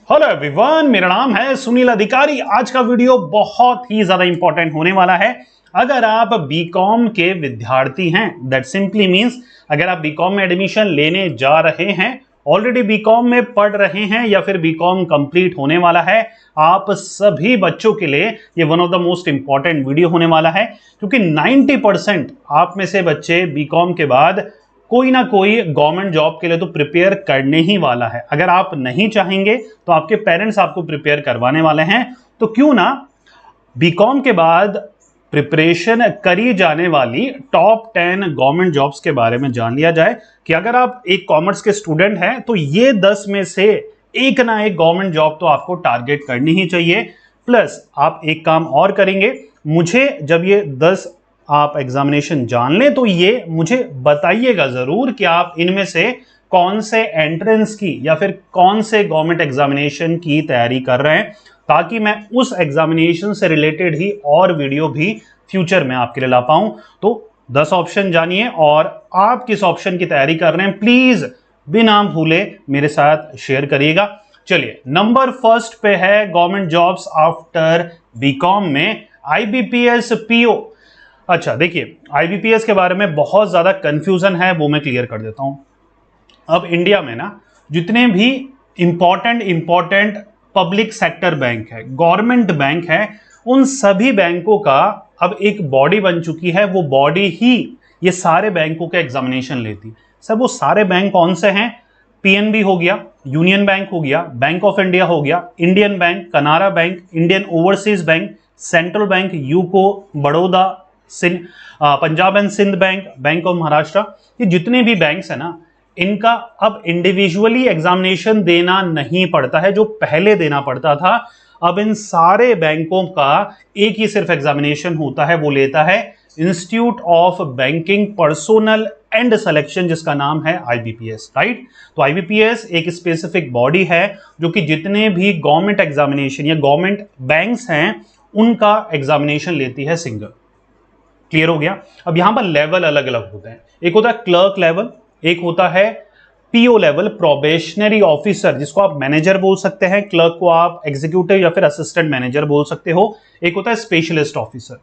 Hello everyone, मेरा नाम है सुनील अधिकारी। आज का वीडियो बहुत ही ज्यादा इंपॉर्टेंट होने वाला है। अगर आप बीकॉम के विद्यार्थी हैं, दैट सिंपली मींस अगर आप बीकॉम में एडमिशन लेने जा रहे हैं, ऑलरेडी बीकॉम में पढ़ रहे हैं या फिर बीकॉम कंप्लीट होने वाला है, आप सभी बच्चों के लिए ये one of the most important video होने वाला है, क्योंकि 90% आप में से बच्चे बीकॉम के बाद कोई ना कोई गवर्नमेंट जॉब के लिए तो प्रिपेयर करने ही वाला है। अगर आप नहीं चाहेंगे तो आपके पेरेंट्स आपको प्रिपेयर करवाने वाले हैं, तो क्यों ना बीकॉम के बाद प्रिपरेशन करी जाने वाली टॉप 10 गवर्नमेंट जॉब्स के बारे में जान लिया जाए कि अगर आप एक कॉमर्स के स्टूडेंट हैं तो ये 10 में से एक ना एक गवर्नमेंट जॉब तो आपको टारगेट करनी ही चाहिए। प्लस आप एक काम और करेंगे, मुझे जब ये 10 आप एग्जामिनेशन जान लें तो ये मुझे बताइएगा जरूर कि आप इनमें से कौन से एंट्रेंस की या फिर कौन से गवर्नमेंट एग्जामिनेशन की तैयारी कर रहे हैं, ताकि मैं उस एग्जामिनेशन से रिलेटेड ही और वीडियो भी फ्यूचर में आपके लिए ला पाऊं। तो 10 ऑप्शन जानिए और आप किस ऑप्शन की तैयारी कर रहे हैं प्लीज बिना भूले मेरे साथ शेयर करिएगा। चलिए, नंबर फर्स्ट पे है गवर्नमेंट जॉब्स आफ्टर बीकॉम में आईबीपीएस पीओ। अच्छा देखिए, आईबीपीएस के बारे में बहुत ज्यादा कंफ्यूजन है, वो मैं क्लियर कर देता हूं। अब इंडिया में ना जितने भी इंपॉर्टेंट पब्लिक सेक्टर बैंक है, गवर्नमेंट बैंक है, उन सभी बैंकों का अब एक बॉडी बन चुकी है। वो बॉडी ही ये सारे बैंकों के एग्जामिनेशन लेती। सर वो सारे बैंक कौन से हैं? पीएनबी हो गया, यूनियन बैंक हो गया, बैंक ऑफ इंडिया हो गया, Indian Bank, Canara Bank, Indian Overseas Bank, Central Bank, UCO, Baroda, Punjab and Sind Bank, Bank of Maharashtra, ये जितने भी बैंक्स है ना, इनका अब इंडिविजुअली एग्जामिनेशन देना नहीं पड़ता है जो पहले देना पड़ता था। अब इन सारे बैंकों का एक ही सिर्फ एग्जामिनेशन होता है, वो लेता है institute of banking personnel and selection, जिसका नाम है आईबीपीएस, राइट। तो आईबीपीएस एक स्पेसिफिक बॉडी है जो कि जितने भी गवर्नमेंट एग्जामिनेशन या गवर्नमेंट बैंक्स हैं उनका एग्जामिनेशन लेती है सिंगल। क्लियर हो गया। अब यहां पर लेवल अलग अलग होते हैं, एक होता है क्लर्क लेवल, एक होता है पीओ लेवल, प्रोबेशनरी ऑफिसर, जिसको आप मैनेजर बोल सकते हैं, क्लर्क को आप एग्जीक्यूटिव या फिर असिस्टेंट मैनेजर बोल सकते हो, एक होता है स्पेशलिस्ट ऑफिसर,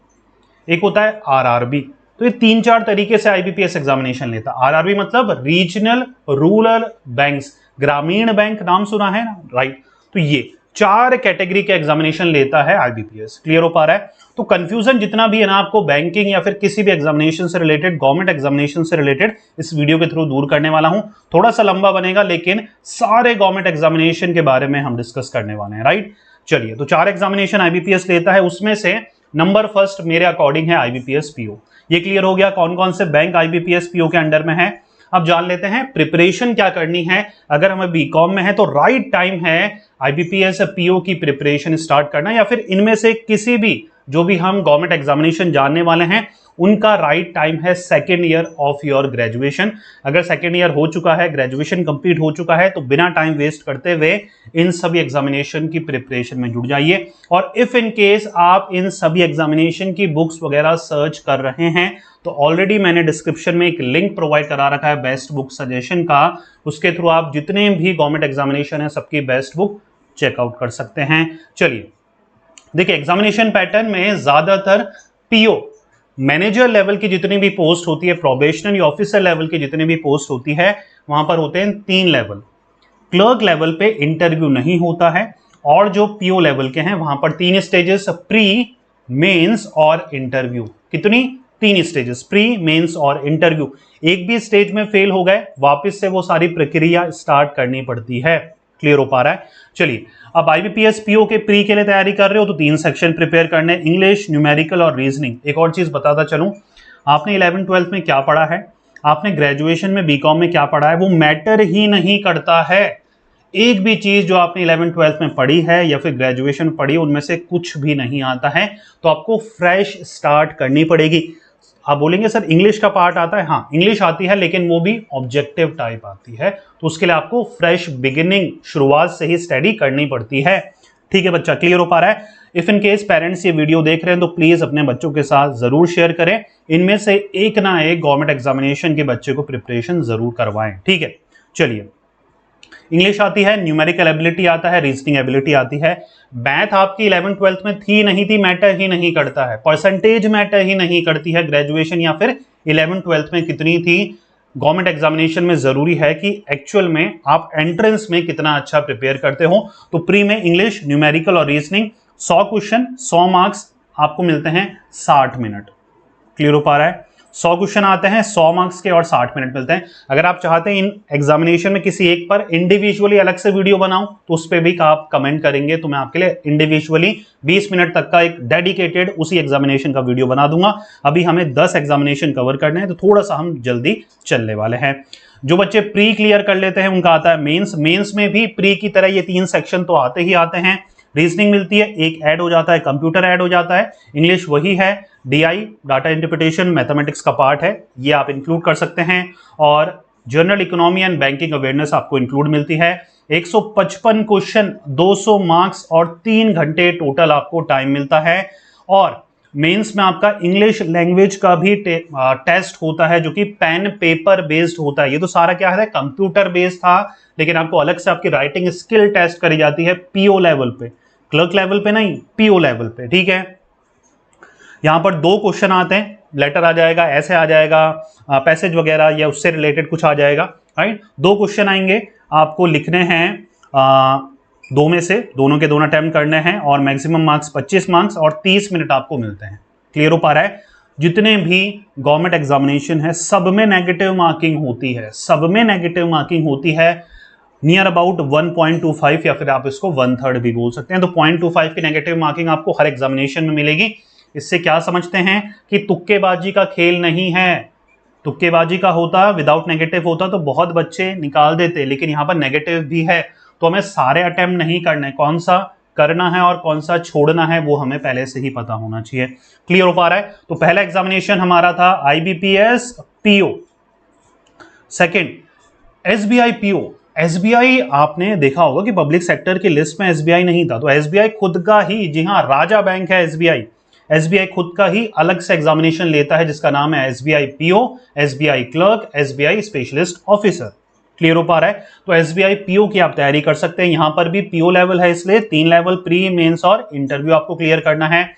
एक होता है आरआरबी। तो ये 3-4 तरीके से आईबीपीएस एग्जामिनेशन लेता है। आरआरबी मतलब रीजनल रूरल बैंक्स, ग्रामीण बैंक नाम सुना है ना, राइट। तो ये 4 कैटेगरी के एग्जामिनेशन लेता है आईबीपीएस। क्लियर हो पा रहा है? तो कंफ्यूजन जितना भी है ना आपको बैंकिंग या फिर किसी भी एग्जामिनेशन से रिलेटेड, गवर्नमेंट एग्जामिनेशन से रिलेटेड, इस वीडियो के थ्रू दूर करने वाला हूं। थोड़ा सा लंबा बनेगा लेकिन सारे गवर्नमेंट एग्जामिनेशन के बारे में हम डिस्कस करने वाले हैं, राइट। चलिए, तो 4 एग्जामिनेशन आईबीपीएस लेता है, उसमें से नंबर फर्स्ट मेरे अकॉर्डिंग है आईबीपीएस पीओ। ये क्लियर हो गया कौन कौन से बैंक आईबीपीएस पीओ के अंडर में है। अब जान लेते हैं प्रिपरेशन क्या करनी है। अगर हमें बीकॉम में है तो राइट टाइम है आईबीपीएस पीओ की प्रिपरेशन स्टार्ट करना, या फिर इनमें से किसी भी जो भी हम गवर्नमेंट एग्जामिनेशन जानने वाले हैं उनका राइट टाइम है second year of your graduation. अगर सेकेंड ईयर हो चुका है, ग्रेजुएशन कंप्लीट हो चुका है, तो बिना टाइम वेस्ट करते हुए इन सभी एग्जामिनेशन की प्रिपरेशन में जुड़ जाइए। और इफ इन केस आप इन सभी एग्जामिनेशन की बुक्स वगैरह सर्च कर रहे हैं तो ऑलरेडी मैंने डिस्क्रिप्शन में एक लिंक प्रोवाइड करा रखा है बेस्ट बुक सजेशन का, उसके थ्रू आप जितने भी गवर्नमेंट एग्जामिनेशन है सबकी बेस्ट बुक चेकआउट कर सकते हैं। चलिए देखिए, एग्जामिनेशन पैटर्न में ज्यादातर पीओ मैनेजर लेवल की जितनी भी पोस्ट होती है, प्रोबेशनरी ऑफिसर लेवल की जितनी भी पोस्ट होती है, वहां पर होते हैं 3 लेवल। क्लर्क लेवल पे इंटरव्यू नहीं होता है, और जो पीओ लेवल के हैं वहां पर 3 स्टेजेस, प्री, मेंस और इंटरव्यू। कितनी? 3 स्टेजेस, प्री, मेंस और इंटरव्यू। एक भी स्टेज में फेल हो गए, वापस से वो सारी प्रक्रिया स्टार्ट करनी पड़ती है। क्लियर हो पा रहा है? चलिए, अब आईबीपीएस पीओ के प्री के लिए तैयारी कर रहे हो तो 3 सेक्शन प्रिपेयर करने, इंग्लिश, न्यूमेरिकल और रीजनिंग। एक और चीज बताता चलूं, आपने 11th-12th में क्या पढ़ा है, आपने ग्रेजुएशन में बीकॉम में क्या पढ़ा है, वो मैटर ही नहीं करता है। एक भी चीज जो आपने 11th-12th में पढ़ी है या फिर ग्रेजुएशन पढ़ी, उनमें से कुछ भी नहीं आता है, तो आपको फ्रेश स्टार्ट करनी पड़ेगी। आप बोलेंगे सर इंग्लिश का पार्ट आता है, हाँ इंग्लिश आती है, लेकिन वो भी ऑब्जेक्टिव टाइप आती है, तो उसके लिए आपको फ्रेश बिगिनिंग, शुरुआत से ही स्टडी करनी पड़ती है। ठीक है बच्चा, क्लियर हो पा रहा है? इफ इन केस पेरेंट्स ये वीडियो देख रहे हैं तो प्लीज अपने बच्चों के साथ जरूर शेयर करें, इनमें से एक ना एक गवर्नमेंट एग्जामिनेशन के बच्चे को प्रिपरेशन जरूर करवाएं। ठीक है, चलिए इंग्लिश आती है, न्यूमेरिकल एबिलिटी आता है, रीजनिंग एबिलिटी आती है। मैथ आपकी 11th-12th में थी नहीं थी मैटर ही नहीं करता है, परसेंटेज मैटर ही नहीं करती है, ग्रेजुएशन या फिर 11th-12th में कितनी थी। गवर्नमेंट एग्जामिनेशन में जरूरी है कि एक्चुअल में आप एंट्रेंस में कितना अच्छा प्रिपेयर करते हो। तो प्री में इंग्लिश, न्यूमेरिकल और रीजनिंग 100 क्वेश्चन 100 मार्क्स आपको मिलते हैं 60 मिनट। क्लियर हो पा रहा है? 100 क्वेश्चन आते हैं 100 मार्क्स के और 60 मिनट मिलते हैं। अगर आप चाहते हैं इन एग्जामिनेशन में किसी एक पर इंडिविजुअली अलग से वीडियो बनाऊं तो उस पर भी आप कमेंट करेंगे तो मैं आपके लिए इंडिविजुअली 20 मिनट तक का एक डेडिकेटेड उसी एग्जामिनेशन का वीडियो बना दूंगा। अभी हमें 10 एग्जामिनेशन कवर करने हैं तो थोड़ा सा हम जल्दी चलने वाले हैं। जो बच्चे प्री क्लियर कर लेते हैं उनका आता है मेंस। मेंस में भी प्री की तरह ये 3 सेक्शन तो आते ही आते हैं। रीजनिंग मिलती है, एक ऐड हो जाता है, कंप्यूटर ऐड हो जाता है, इंग्लिश वही है, डीआई डाटा इंटरप्रिटेशन मैथमेटिक्स का पार्ट है, ये आप इंक्लूड कर सकते हैं। और general economy and banking awareness आपको इंक्लूड मिलती है। 155 क्वेश्चन 200 मार्क्स और 3 घंटे टोटल आपको टाइम मिलता है। और मेंस में आपका इंग्लिश लैंग्वेज का भी टेस्ट होता है जो कि पेन पेपर बेस्ड होता है। ये तो सारा क्या है, कंप्यूटर बेस्ड था, लेकिन आपको अलग से आपकी राइटिंग स्किल टेस्ट करी जाती है पीओ लेवल पे, क्लर्क लेवल पे नहीं, पीओ लेवल पे। ठीक है, यहां पर 2 क्वेश्चन आते हैं, लेटर आ जाएगा, ऐसे आ जाएगा, पैसेज वगैरह या उससे रिलेटेड कुछ आ जाएगा। राइट, 2 क्वेश्चन आएंगे, आपको लिखने हैं 2 में से, दोनों के दोनों अटेम्प्ट करने हैं और मैक्सिमम मार्क्स 25 मार्क्स और 30 मिनट आपको मिलते हैं। क्लियर हो पा रहा है? जितने भी गवर्नमेंट एग्जामिनेशन है सब में नेगेटिव मार्किंग होती है, सब में नेगेटिव मार्किंग होती है, नियर अबाउट 1.25 या फिर आप इसको 1/3 भी बोल सकते हैं। तो 0.25 की नेगेटिव मार्किंग आपको हर एग्जामिनेशन में मिलेगी। इससे क्या समझते हैं कि तुक्केबाजी का खेल नहीं है। तुक्केबाजी का होता, विदाउट नेगेटिव होता तो बहुत बच्चे निकाल देते, लेकिन यहां पर नेगेटिव भी है तो हमें सारे अटेम्प्ट नहीं करने, कौन सा करना है और कौन सा छोड़ना है वो हमें पहले से ही पता होना चाहिए। क्लियर हो पा रहा है? तो पहला एग्जामिनेशन हमारा था IBPS PO, second SBI PO. SBI आपने देखा होगा कि पब्लिक सेक्टर की लिस्ट में एसबीआई नहीं था, तो एसबीआई खुद का ही, जी हाँ राजा बैंक है एसबीआई, एसबीआई खुद का ही अलग से एग्जामिनेशन लेता है जिसका नाम है SBI PO, SBI clerk, SBI specialist officer. Clear हो पा रहा है? तो एसबीआई पीओ की आप तैयारी कर सकते हैं। यहां पर भी पीओ लेवल है, इसलिए 3 लेवल प्री, मेंस और इंटरव्यू आपको क्लियर करना है।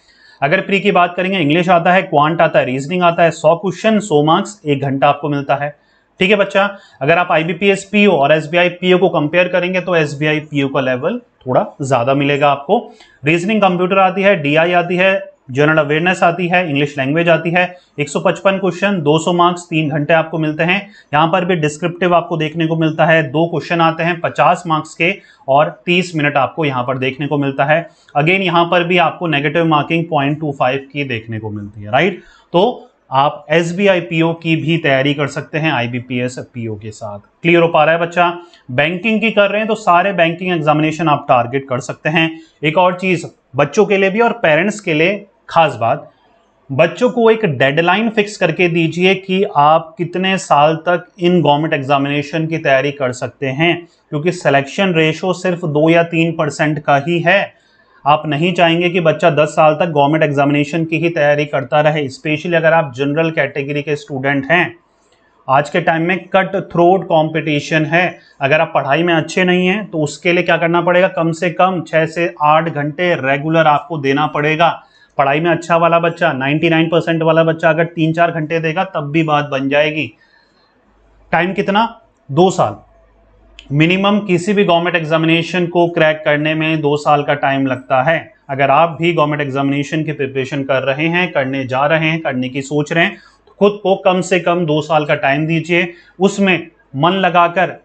अगर प्री की बात करेंगे, इंग्लिश आता है, क्वांट आता है, रीजनिंग आता है, 100 क्वेश्चन 100 मार्क्स, 1 घंटा आपको मिलता है। ठीक है बच्चा, अगर आप आईबीपीएस पीओ और एसबीआई पीओ को कंपेयर करेंगे तो एसबीआई पीओ का लेवल थोड़ा ज्यादा मिलेगा आपको। रीजनिंग कंप्यूटर आती है, डीआई आती है, जनरल अवेयरनेस आती है, इंग्लिश लैंग्वेज आती है। 155 क्वेश्चन 200 मार्क्स, 3 घंटे आपको मिलते हैं। यहां पर भी डिस्क्रिप्टिव आपको देखने को मिलता है, 2 क्वेश्चन आते हैं 50 मार्क्स के और 30 मिनट आपको यहां पर देखने को मिलता है। अगेन यहां पर भी आपको नेगेटिव मार्किंग 0.25 की देखने को मिलती है। राइट, तो आप एसबीआई पीओ की भी तैयारी कर सकते हैं आईबीपीएस पीओ के साथ। क्लियर हो पा रहा है बच्चा? बैंकिंग की कर रहे हैं तो सारे बैंकिंग एग्जामिनेशन आप टारगेट कर सकते हैं। एक और चीज बच्चों के लिए भी और पेरेंट्स के लिए खास बात, बच्चों को एक डेडलाइन फिक्स करके दीजिए कि आप कितने साल तक इन गवर्नमेंट एग्जामिनेशन की तैयारी कर सकते हैं, क्योंकि सिलेक्शन रेशो सिर्फ 2 या 3% का ही है। आप नहीं चाहेंगे कि बच्चा 10 साल तक गवर्नमेंट एग्जामिनेशन की ही तैयारी करता रहे, स्पेशली अगर आप जनरल कैटेगरी के स्टूडेंट हैं। आज के टाइम में कट थ्रोट कंपटीशन है, अगर आप पढ़ाई में अच्छे नहीं हैं तो उसके लिए क्या करना पड़ेगा, कम से कम 6 से 8 घंटे रेगुलर आपको देना पड़ेगा। पढ़ाई में अच्छा वाला बच्चा, 99% वाला बच्चा अगर 3-4 घंटे देगा तब भी बात बन जाएगी। टाइम कितना? 2 साल मिनिमम। किसी भी गवर्नमेंट एग्जामिनेशन को क्रैक करने में 2 साल का टाइम लगता है। अगर आप भी गवर्नमेंट एग्जामिनेशन की प्रिपरेशन कर रहे हैं, करने जा रहे हैं, करने की सोच रहे हैं, तो खुद को कम से कम 2 साल का टाइम दीजिए। उसमें मन लगाकर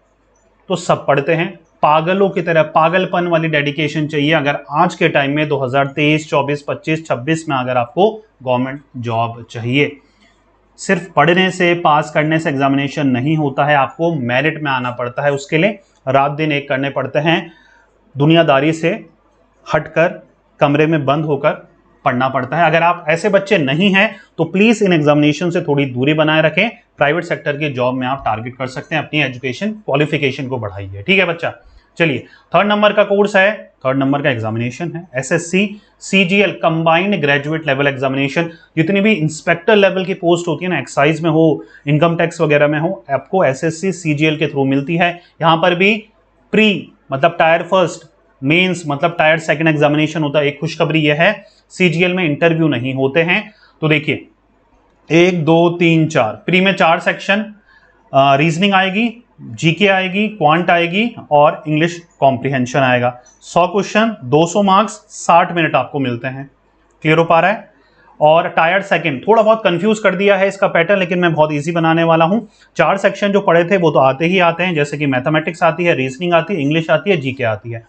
तो सब पढ़ते हैं, पागलों की तरह पागलपन वाली डेडिकेशन चाहिए। अगर आज के टाइम में 2023, 24, 25, 26 में अगर आपको गवर्नमेंट जॉब चाहिए, सिर्फ पढ़ने से, पास करने से एग्जामिनेशन नहीं होता है, आपको मेरिट में आना पड़ता है। उसके लिए रात दिन एक करने पड़ते हैं, दुनियादारी से हटकर कमरे में बंद होकर पढ़ना पड़ता है। अगर आप ऐसे बच्चे नहीं हैं तो प्लीज इन एग्जामिनेशन से थोड़ी दूरी बनाए रखें। प्राइवेट सेक्टर की जॉब में आप टारगेट कर सकते हैं, अपनी एजुकेशन क्वालिफिकेशन को बढ़ाइए। ठीक है बच्चा, चलिए 3rd नंबर का कोर्स है, 3rd नंबर का एग्जामिनेशन है SSC CGL combined graduate level examination. जितनी भी इंस्पेक्टर लेवल की पोस्ट होती है ना, एक्साइज में हो, इनकम टैक्स वगैरह में हो, आपको एसएससी सीजीएल के थ्रू मिलती है। यहां पर भी प्री मतलब टायर फर्स्ट, मेंस मतलब टायर सेकंड एग्जामिनेशन होता है। एक खुशखबरी यह है सीजीएल में इंटरव्यू नहीं होते हैं। तो देखिए 1 2 3 4 प्री में 4 सेक्शन, रीजनिंग आएगी, जीके आएगी, क्वांट आएगी और इंग्लिश कॉम्प्रिहेंशन आएगा। 100 क्वेश्चन, 200 मार्क्स, 60 मिनट आपको मिलते हैं। क्लियर हो पा रहा है? और टायर सेकंड थोड़ा बहुत कंफ्यूज कर दिया है इसका पैटर्न, लेकिन मैं बहुत इजी बनाने वाला हूं। 4 सेक्शन जो पढ़े थे वो तो आते ही आते हैं, जैसे कि मैथमेटिक्स आती है, रीजनिंग आती है, इंग्लिश आती है, जीके आती है।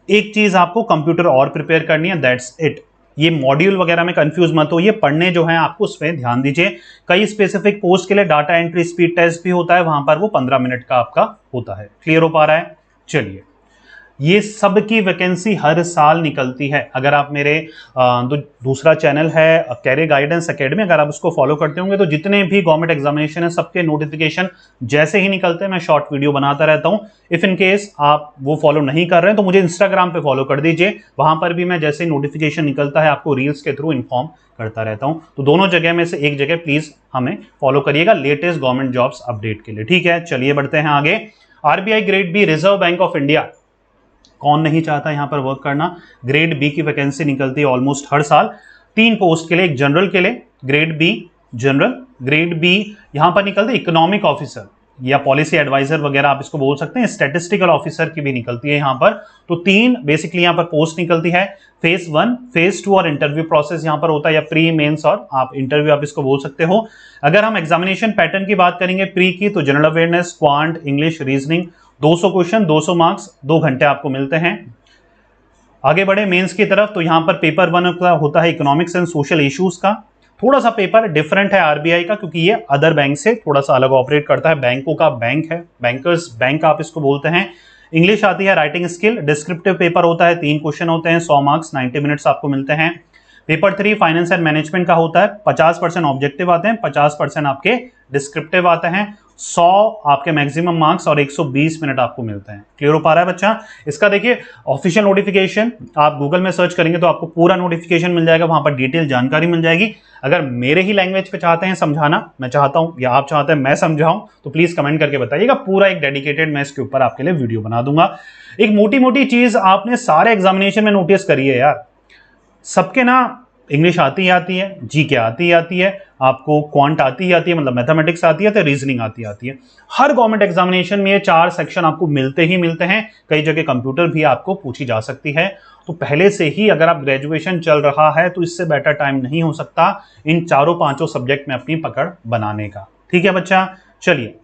एक चीज आपको कंप्यूटर और प्रिपेयर करनी है, दैट्स इट। ये मॉड्यूल वगैरह में कंफ्यूज मत हो, ये पढ़ने जो है आपको उस पर ध्यान दीजिए। कई स्पेसिफिक पोस्ट के लिए डाटा एंट्री स्पीड टेस्ट भी होता है, वहां पर वो 15 मिनट का आपका होता है। क्लियर हो पा रहा है? चलिए, ये सब की वैकेंसी हर साल निकलती है। अगर आप मेरे दूसरा चैनल है कैरियर गाइडेंस एकेडमी, अगर आप उसको फॉलो करते होंगे तो जितने भी गवर्नमेंट एग्जामिनेशन है सबके नोटिफिकेशन जैसे ही निकलते हैं मैं शॉर्ट वीडियो बनाता रहता हूं। इफ इन केस आप वो फॉलो नहीं कर रहे हैं तो मुझे इंस्टाग्राम पे फॉलो कर दीजिए, वहां पर भी मैं जैसे ही नोटिफिकेशन निकलता है आपको रील्स के थ्रू इन्फॉर्म करता रहता हूं। तो दोनों जगह में से एक जगह प्लीज हमें फॉलो करिएगा लेटेस्ट गवर्नमेंट जॉब्स अपडेट के लिए। ठीक है, चलिए बढ़ते हैं आगे। RBI grade B, Reserve Bank of India, कौन नहीं चाहता यहां पर वर्क करना। ग्रेड बी की वैकेंसी निकलती है ऑलमोस्ट हर साल 3 पोस्ट के लिए। एक जनरल के लिए grade B general, grade B यहां पर निकलती है इकोनॉमिक ऑफिसर या पॉलिसी एडवाइजर वगैरह आप इसको बोल सकते हैं, स्टैटिस्टिकल ऑफिसर की भी निकलती है यहां पर। तो 3 बेसिकली यहां पर पोस्ट निकलती है। फेज 1, फेज 2 और इंटरव्यू प्रोसेस यहां पर होता है, या प्री मेंस और आप इंटरव्यू आप इसको बोल सकते हो। अगर हम एग्जामिनेशन पैटर्न की बात करेंगे प्री की, तो general awareness, quant, English, reasoning, 200 question, 200 marks, 2 घंटे आपको मिलते हैं। आगे बढ़े मेंस की तरफ, तो यहां पर पेपर 1 का होता है इकोनॉमिक्स एंड सोशल इश्यूज का। थोड़ा सा पेपर डिफरेंट है आरबीआई का, क्योंकि ये अदर बैंक से थोड़ा सा अलग ऑपरेट करता है। बैंकों का बैंक है, बैंकर्स बैंक आप इसको बोलते हैं। इंग्लिश आती है, राइटिंग स्किल, डिस्क्रिप्टिव पेपर होता है, 3 क्वेश्चन होते हैं, 100 मार्क्स, 90 मिनट्स आपको मिलते हैं। पेपर 3 फाइनेंस एंड मैनेजमेंट का होता है, 50% ऑब्जेक्टिव आते हैं, 50% आपके डिस्क्रिप्टिव आते हैं, 100 आपके मैक्सिमम मार्क्स और 120 मिनट आपको मिलते हैं। क्लियर हो पा रहा है बच्चा? इसका देखिए ऑफिशियल नोटिफिकेशन आप गूगल में सर्च करेंगे तो आपको पूरा नोटिफिकेशन मिल जाएगा, वहां पर डिटेल जानकारी मिल जाएगी। अगर मेरे ही लैंग्वेज पे चाहते हैं समझाना, मैं चाहता हूं या आप चाहते हैं मैं समझाऊं, तो प्लीज कमेंट करके बताइएगा, पूरा एक डेडिकेटेड मैं इसके ऊपर आपके लिए वीडियो बना दूंगा। एक मोटी मोटी चीज आपने सारे एग्जामिनेशन में नोटिस करी है यार, सबके ना इंग्लिश आती है, जीके आती है, आपको क्वांट आती है, मतलब मैथमेटिक्स आती है, तो रीजनिंग आती है। हर गवर्नमेंट एग्जामिनेशन में ये 4 सेक्शन आपको मिलते ही मिलते हैं। कई जगह कंप्यूटर भी आपको पूछी जा सकती है। तो पहले से ही अगर आप ग्रेजुएशन चल रहा है तो इससे बेटर टाइम नहीं हो सकता इन 4-5 सब्जेक्ट में अपनी पकड़ बनाने का। ठीक है बच्चा? चलिए,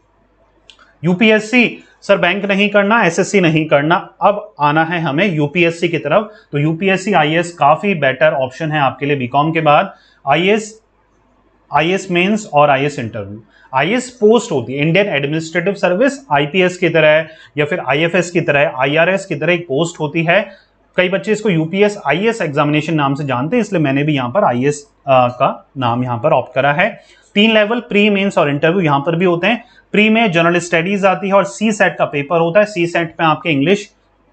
यूपीएससी सर बैंक नहीं करना, एसएससी नहीं करना, अब आना है हमें यूपीएससी की तरफ। तो यूपीएससी आईएएस काफी बेटर ऑप्शन है आपके लिए बीकॉम के बाद। आईएएस मेंस और आईएएस इंटरव्यू। आईएएस पोस्ट होती है इंडियन एडमिनिस्ट्रेटिव सर्विस, आईपीएस की तरह या फिर आईएफएस की तरह, आईआरएस की तरह एक पोस्ट होती है। कई बच्चे इसको यूपीएस आईएएस एग्जामिनेशन नाम से जानते हैं, इसलिए मैंने भी यहां पर आईएएस का नाम यहां पर ऑप्ट करा है। 3 लेवल प्री, मेंस और इंटरव्यू यहां पर भी होते हैं। प्री में जनरल स्टडीज आती है और सी सेट का पेपर होता है। सी सेट में आपके इंग्लिश,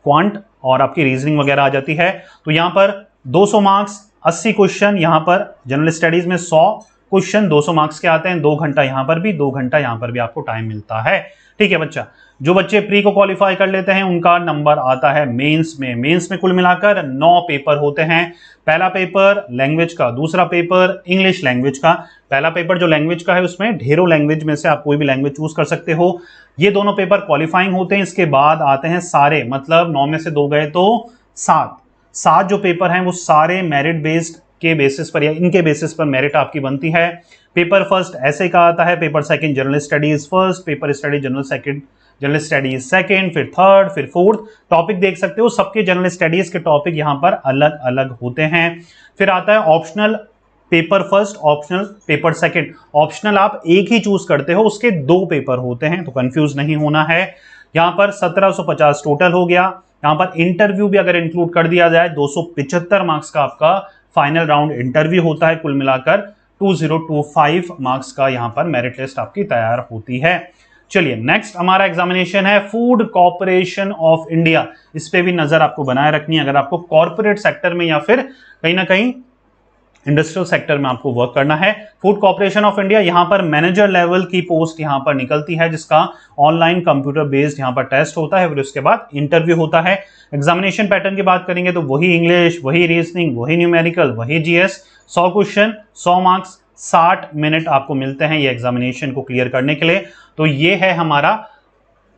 क्वांट और आपकी रीजनिंग वगैरह आ जाती है। तो यहां पर 200 मार्क्स, 80 क्वेश्चन, यहां पर जनरल स्टडीज में 100 क्वेश्चन 200 मार्क्स के आते हैं। 2 घंटा यहां पर भी, 2 घंटा यहां पर भी आपको टाइम मिलता है। ठीक है बच्चा? जो बच्चे प्री को क्वालिफाई कर लेते हैं उनका नंबर आता है मेंस में। मेंस में कुल मिलाकर 9 पेपर होते हैं। पहला पेपर लैंग्वेज का, दूसरा पेपर इंग्लिश लैंग्वेज का। पहला पेपर जो लैंग्वेज का है उसमें ढेरों लैंग्वेज में से आप कोई भी लैंग्वेज चूज कर सकते हो। ये दोनों पेपर क्वालिफाइंग होते हैं। इसके बाद आते हैं सारे, मतलब 9 में से 2 गए तो 7 जो पेपर हैं वो सारे मेरिट बेस्ड के बेसिस पर या इनके बेसिस पर मेरिट आपकी बनती है। पेपर फर्स्ट ऐसे का आता है, paper second general studies first, paper study general studies second, फिर थर्ड, फिर फोर्थ। टॉपिक देख सकते हो सबके जनरल स्टडीज के टॉपिक यहां पर अलग अलग होते हैं। फिर आता है optional paper first, optional paper second. Optional आप एक ही चूज करते हो, उसके 2 पेपर होते हैं, तो कंफ्यूज नहीं होना है। यहां पर 1750 टोटल हो गया। यहां पर इंटरव्यू भी अगर इंक्लूड कर दिया जाए 275 मार्क्स का आपका फाइनल राउंड इंटरव्यू होता है। कुल मिलाकर 2025 मार्क्स का यहां पर मेरिट लिस्ट आपकी तैयार होती है। चलिए नेक्स्ट हमारा एग्जामिनेशन है फूड कॉर्पोरेशन ऑफ इंडिया। इस पे भी नजर आपको बनाए रखनी है अगर आपको कॉर्पोरेट सेक्टर में या फिर कहीं ना कहीं इंडस्ट्रियल सेक्टर में आपको वर्क करना है। फूड कॉर्पोरेशन ऑफ इंडिया, यहां पर मैनेजर लेवल की पोस्ट यहां पर निकलती है, जिसका ऑनलाइन कंप्यूटर बेस्ड यहां पर टेस्ट होता है, फिर उसके बाद इंटरव्यू होता है। एग्जामिनेशन पैटर्न की बात करेंगे तो वही इंग्लिश, वही रीजनिंग, वही न्यूमेरिकल, वही जीएस, 100 क्वेश्चन, 100 मार्क्स, 60 मिनट आपको मिलते हैं ये एग्जामिनेशन को क्लियर करने के लिए। तो ये है हमारा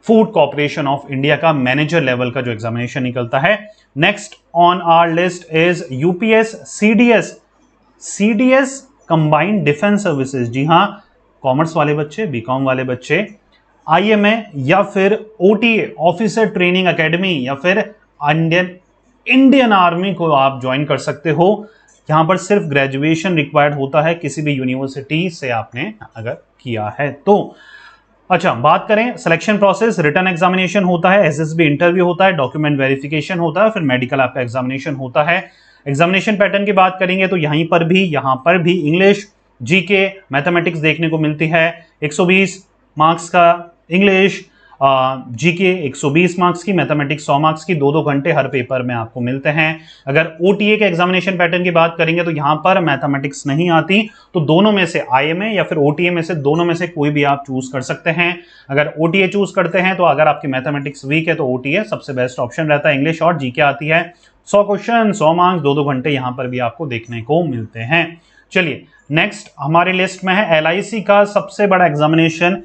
फूड कॉर्पोरेशन ऑफ इंडिया का मैनेजर लेवल का जो एग्जामिनेशन निकलता है। Next on our list is UPS CDS, CDS combined defence services. जी हां, कॉमर्स वाले बच्चे, बीकॉम वाले बच्चे आईएमए या फिर ओटीए ऑफिसर ट्रेनिंग एकेडमी या फिर इंडियन आर्मी को आप ज्वाइन कर सकते हो। यहां पर सिर्फ ग्रेजुएशन रिक्वायर्ड होता है किसी भी यूनिवर्सिटी से आपने अगर किया है तो। अच्छा, बात करें सिलेक्शन प्रोसेस, रिटन एग्जामिनेशन होता है, एसएसबी इंटरव्यू होता है, डॉक्यूमेंट वेरिफिकेशन होता है, फिर मेडिकल आपका एग्जामिनेशन होता है। एग्जामिनेशन पैटर्न की बात करेंगे तो यहां पर भी इंग्लिश, जीके, मैथमेटिक्स देखने को मिलती है। 120 मार्क्स का इंग्लिश, जीके 120 मार्क्स की, मैथमेटिक्स 100 मार्क्स की, 2-2 घंटे हर पेपर में आपको मिलते हैं। अगर ओटीए के एग्जामिनेशन पैटर्न की बात करेंगे तो यहां पर मैथमेटिक्स नहीं आती, तो दोनों में से आईएमए या फिर ओटीए में से दोनों में से कोई भी आप चूज कर सकते हैं। अगर ओटीए चूज करते हैं तो अगर आपकी मैथमेटिक्स वीक है तो ओटीए सबसे बेस्ट ऑप्शन रहता है। इंग्लिश और जीके आती है, 100 क्वेश्चन, 100 मार्क्स, 2-2 घंटे यहां पर भी आपको देखने को मिलते हैं। चलिए नेक्स्ट हमारी लिस्ट में है एलआईसी का सबसे बड़ा एग्जामिनेशन,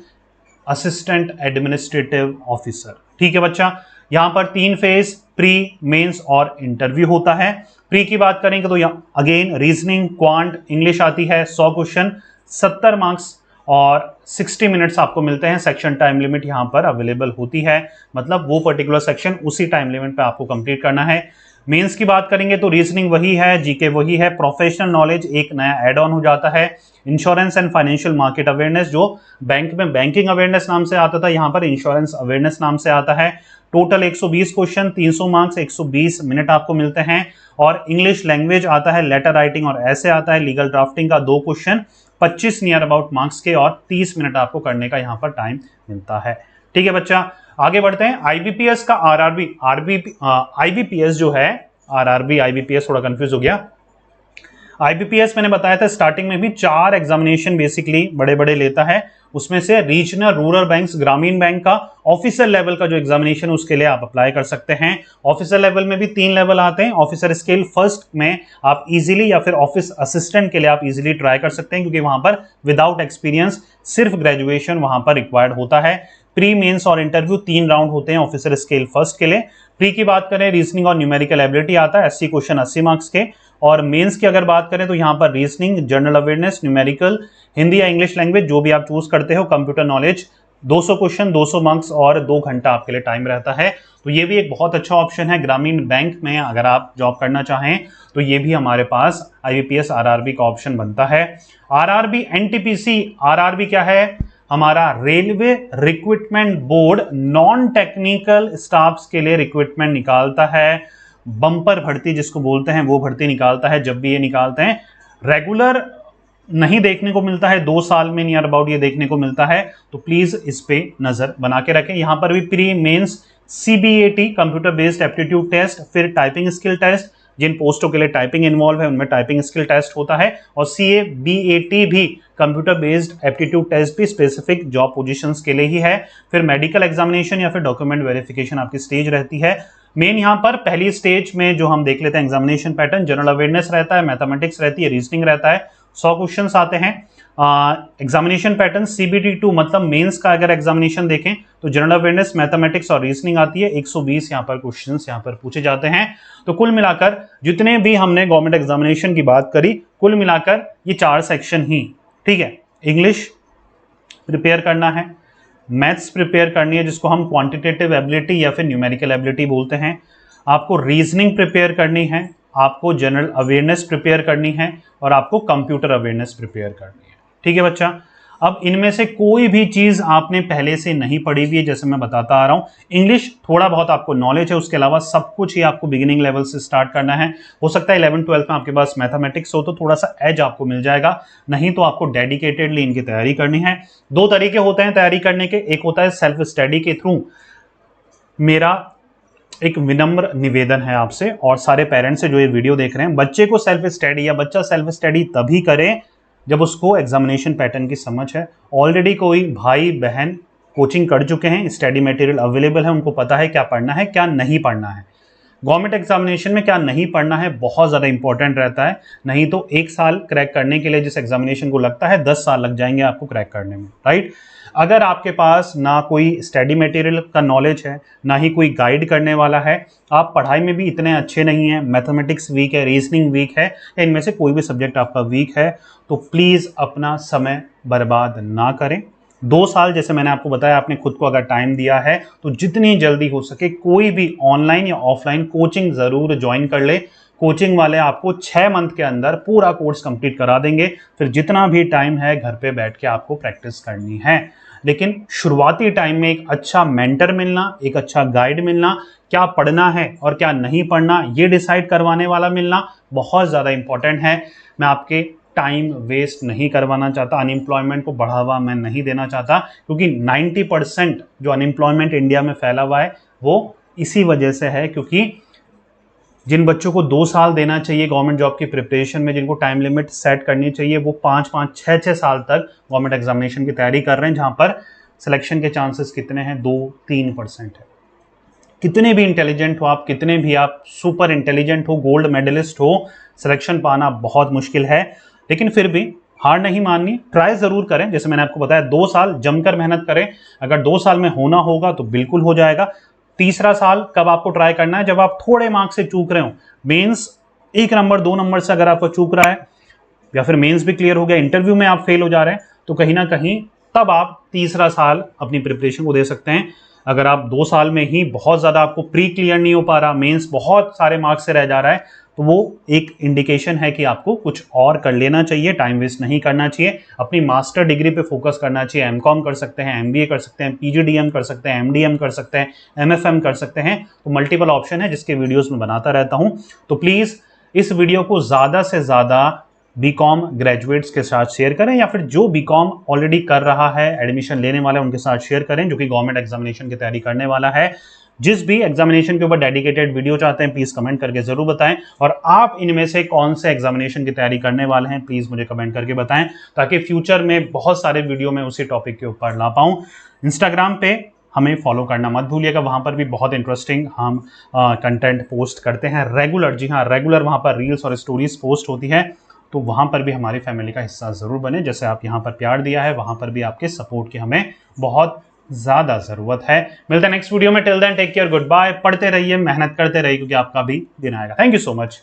असिस्टेंट एडमिनिस्ट्रेटिव ऑफिसर। ठीक है बच्चा, यहां पर 3 फेज, प्री, मेंस और इंटरव्यू होता है। प्री की बात करेंगे तो अगेन रीजनिंग, क्वांट, इंग्लिश आती है, 100 क्वेश्चन, 70 मार्क्स और 60 मिनट्स आपको मिलते हैं। सेक्शन टाइम लिमिट यहां पर अवेलेबल होती है, मतलब वो पर्टिकुलर सेक्शन उसी टाइम लिमिट पे आपको कंप्लीट करना है। मेंस की बात करेंगे तो रीजनिंग वही है, जीके वही है, प्रोफेशनल नॉलेज एक नया एड ऑन हो जाता है, insurance and financial market awareness, जो बैंक में बैंकिंग अवेयरनेस नाम से आता था, यहां पर इंश्योरेंस अवेयरनेस नाम से आता है। टोटल 120 क्वेश्चन, 300 मार्क्स, 120 मिनट आपको मिलते हैं। और इंग्लिश लैंग्वेज आता है, लेटर राइटिंग और ऐसे आता है, लीगल ड्राफ्टिंग का 2 क्वेश्चन, 25 नियर अबाउट मार्क्स के और 30 मिनट आपको करने का यहां पर टाइम मिलता है। ठीक है बच्चा, आगे बढ़ते हैं। आईबीपीएस का आईबीपीएस जो है, आरआरबी आईबीपीएस थोड़ा कंफ्यूज हो गया। आईबीपीएस मैंने बताया था स्टार्टिंग में भी 4 एग्जामिनेशन बेसिकली बड़े बड़े लेता है, उसमें से रीजनल रूरल बैंक्स, ग्रामीण बैंक का ऑफिसर लेवल का जो एग्जामिनेशन उसके लिए आप अप्लाई कर सकते हैं। ऑफिसर लेवल में भी 3 लेवल आते हैं। ऑफिसर स्केल फर्स्ट में आप इजीली या फिर ऑफिस असिस्टेंट के लिए आप इजीली ट्राई कर सकते हैं, क्योंकि वहां पर विदाउट एक्सपीरियंस सिर्फ ग्रेजुएशन वहां पर रिक्वायर्ड होता है। प्री, मेंस और इंटरव्यू 3 राउंड होते हैं ऑफिसर स्केल फर्स्ट के लिए। प्री की बात करें, रीजनिंग और न्यूमेरिकल एबिलिटी आता है, 80 क्वेश्चन 80 मार्क्स के। और मेंस की अगर बात करें तो यहाँ पर reasoning, general awareness, numerical, Hindi या इंग्लिश लैंग्वेज जो भी आप चूज करते हो, कंप्यूटर नॉलेज, 200 क्वेश्चन 200 मार्क्स और 2 घंटा आपके लिए टाइम रहता है। तो ये भी एक बहुत अच्छा ऑप्शन है ग्रामीण बैंक में अगर आप जॉब करना चाहें तो ये भी हमारे पास आईबीपीएस आरआरबी का ऑप्शन बनता है। आरआरबी एनटीपीसी, आरआरबी क्या है? हमारा railway recruitment board non technical staffs के लिए रिक्रूटमेंट निकालता है। बम्पर भर्ती जिसको बोलते हैं वो भर्ती निकालता है। जब भी ये निकालते हैं रेगुलर नहीं देखने को मिलता है, 2 साल में नियर अबाउट ये देखने को मिलता है, तो प्लीज इस पे नजर बना के रखें। यहां पर भी pre, mains, CBAT computer based aptitude test, फिर टाइपिंग स्किल टेस्ट, जिन पोस्टों के लिए टाइपिंग इन्वॉल्व है उनमें टाइपिंग स्किल टेस्ट होता है, और सीए बीएटी भी कंप्यूटर बेस्ड एप्टीट्यूड टेस्ट भी स्पेसिफिक जॉब पोजीशंस के लिए ही है। फिर मेडिकल एग्जामिनेशन या फिर डॉक्यूमेंट वेरिफिकेशन आपकी स्टेज रहती है। मेन यहां पर पहली स्टेज में जो हम देख लेते हैं एग्जामिनेशन पैटर्न, जनरल अवेयरनेस रहता है, मैथमेटिक्स रहती है, रीजनिंग रहता है, 100 क्वेश्चंस आते हैं। एग्जामिनेशन पैटर्न CBT2 मतलब मेंस का अगर एग्जामिनेशन देखें तो जनरल अवेयरनेस, मैथमेटिक्स और रीजनिंग आती है। 120 यहां पर क्वेश्चंस यहां पर पूछे जाते हैं। तो कुल मिलाकर जितने भी हमने गवर्नमेंट एग्जामिनेशन की बात करी, कुल मिलाकर ये 4 सेक्शन ही, ठीक है। इंग्लिश प्रिपेयर करना है, मैथ्स प्रिपेयर करनी है जिसको हम क्वांटिटेटिव एबिलिटी या फिर न्यूमेरिकल एबिलिटी बोलते हैं, आपको रीजनिंग प्रिपेयर करनी है, आपको जनरल अवेयरनेस प्रिपेयर करनी है और आपको कंप्यूटर अवेयरनेस प्रिपेयर करनी है। ठीक है बच्चा, अब इनमें से कोई भी चीज आपने पहले से नहीं पढ़ी हुई है, जैसे मैं बताता आ रहा हूं। इंग्लिश थोड़ा बहुत आपको नॉलेज है, उसके अलावा सब कुछ ही आपको बिगिनिंग लेवल से स्टार्ट करना है। हो सकता है 11-12 में आपके पास मैथमेटिक्स हो तो थोड़ा सा एज आपको मिल जाएगा, नहीं तो आपको डेडिकेटेडली इनकी तैयारी करनी है। 2 तरीके होते हैं तैयारी करने के, एक होता है सेल्फ स्टडी के थ्रू, मेरा एक विनम्र निवेदन है आपसे और सारे पेरेंट्स से जो ये वीडियो देख रहे हैं, बच्चे को सेल्फ स्टडी या बच्चा सेल्फ स्टडी तभी करे जब उसको एग्जामिनेशन पैटर्न की समझ है। ऑलरेडी कोई भाई बहन कोचिंग कर चुके हैं, स्टडी मटेरियल अवेलेबल है, उनको पता है क्या पढ़ना है क्या नहीं पढ़ना है। गवर्नमेंट एग्जामिनेशन में क्या नहीं पढ़ना है बहुत ज़्यादा इंपॉर्टेंट रहता है, नहीं तो 1 साल क्रैक करने के लिए जिस एग्जामिनेशन को लगता है 10 साल लग जाएंगे आपको क्रैक करने में, राइट। अगर आपके पास ना कोई स्टडी मटेरियल का नॉलेज है, ना ही कोई गाइड करने वाला है, आप पढ़ाई में भी इतने अच्छे नहीं हैं, मैथमेटिक्स वीक है, रीजनिंग वीक है, या इनमें से कोई भी सब्जेक्ट आपका वीक है, तो प्लीज़ अपना समय बर्बाद ना करें। 2 साल जैसे मैंने आपको बताया, आपने खुद को अगर टाइम दिया है तो जितनी जल्दी हो सके कोई भी ऑनलाइन या ऑफलाइन कोचिंग ज़रूर ज्वाइन कर ले। कोचिंग वाले आपको 6 मंथ के अंदर पूरा कोर्स कंप्लीट करा देंगे। फिर जितना भी टाइम है घर पे बैठ के आपको प्रैक्टिस करनी है, लेकिन शुरुआती टाइम में एक अच्छा मेंटर मिलना, एक अच्छा गाइड मिलना, क्या पढ़ना है और क्या नहीं पढ़ना ये डिसाइड करवाने वाला मिलना बहुत ज़्यादा इंपॉर्टेंट है। मैं आपके टाइम वेस्ट नहीं करवाना चाहता, अनएम्प्लॉयमेंट को बढ़ावा मैं नहीं देना चाहता, क्योंकि 90% जो अनएम्प्लॉयमेंट इंडिया में फैला हुआ है वो इसी वजह से है, क्योंकि जिन बच्चों को 2 साल देना चाहिए गवर्नमेंट जॉब की प्रिपरेशन में, जिनको टाइम लिमिट सेट करनी चाहिए, वो 5-5, 6-6 साल तक गवर्नमेंट एग्जामिनेशन की तैयारी कर रहे हैं, जहां पर सिलेक्शन के चांसेस कितने हैं, 2-3% है। कितने भी इंटेलिजेंट हो आप, कितने भी आप सुपर इंटेलिजेंट हो, गोल्ड मेडलिस्ट हो, सिलेक्शन पाना बहुत मुश्किल है। लेकिन फिर भी हार नहीं माननी, ट्राई जरूर करें। जैसे मैंने आपको बताया 2 साल जमकर मेहनत करें, अगर 2 साल में होना होगा तो बिल्कुल हो जाएगा। तीसरा साल कब आपको ट्राई करना है, जब आप थोड़े मार्क्स से चूक रहे हो, मेंस 1 नंबर 2 नंबर से अगर आपको चूक रहा है, या फिर मेंस भी क्लियर हो गया, इंटरव्यू में आप फेल हो जा रहे हैं, तो कहीं ना कहीं तब आप तीसरा साल अपनी प्रिपरेशन को दे सकते हैं। अगर आप 2 साल में ही बहुत ज़्यादा आपको प्री क्लियर नहीं हो पा रहा, मेंस बहुत सारे मार्क्स से रह जा रहा है, तो वो एक इंडिकेशन है कि आपको कुछ और कर लेना चाहिए, टाइम वेस्ट नहीं करना चाहिए, अपनी मास्टर डिग्री पे फोकस करना चाहिए। एमकॉम कर सकते हैं, एमबीए कर सकते हैं, पीजीडीएम कर सकते हैं, एमडीएम कर सकते हैं, एमएफएम कर सकते हैं। तो मल्टीपल ऑप्शन है जिसके वीडियोस में बनाता रहता हूं। तो प्लीज़ इस वीडियो को ज़्यादा से ज़्यादा बीकॉम ग्रेजुएट्स के साथ शेयर करें, या फिर जो बीकॉम ऑलरेडी कर रहा है, एडमिशन लेने वाला है, उनके साथ शेयर करें, जो कि गवर्नमेंट एग्जामिनेशन की तैयारी करने वाला है। जिस भी एग्जामिनेशन के ऊपर डेडिकेटेड वीडियो चाहते हैं प्लीज कमेंट करके जरूर बताएं, और आप इनमें से कौन से एग्जामिनेशन की तैयारी करने वाले हैं प्लीज मुझे कमेंट करके बताएं, ताकि फ्यूचर में बहुत सारे वीडियो में उसी टॉपिक के ऊपर ला पाऊं। इंस्टाग्राम पे हमें फॉलो करना मत भूलिएगा, वहां पर भी बहुत इंटरेस्टिंग हम कंटेंट पोस्ट करते हैं रेगुलर। जी हाँ, रेगुलर वहां पर रील्स और स्टोरीज पोस्ट होती है, तो वहां पर भी हमारी फैमिली का हिस्सा जरूर बने। जैसे आप यहाँ पर प्यार दिया है, वहां पर भी आपके सपोर्ट की हमें बहुत ज्यादा जरूरत है। मिलते हैं नेक्स्ट वीडियो में। Till then take care, good bye. पढ़ते रहिए, मेहनत करते रहिए, क्योंकि आपका भी दिन आएगा। Thank you so much.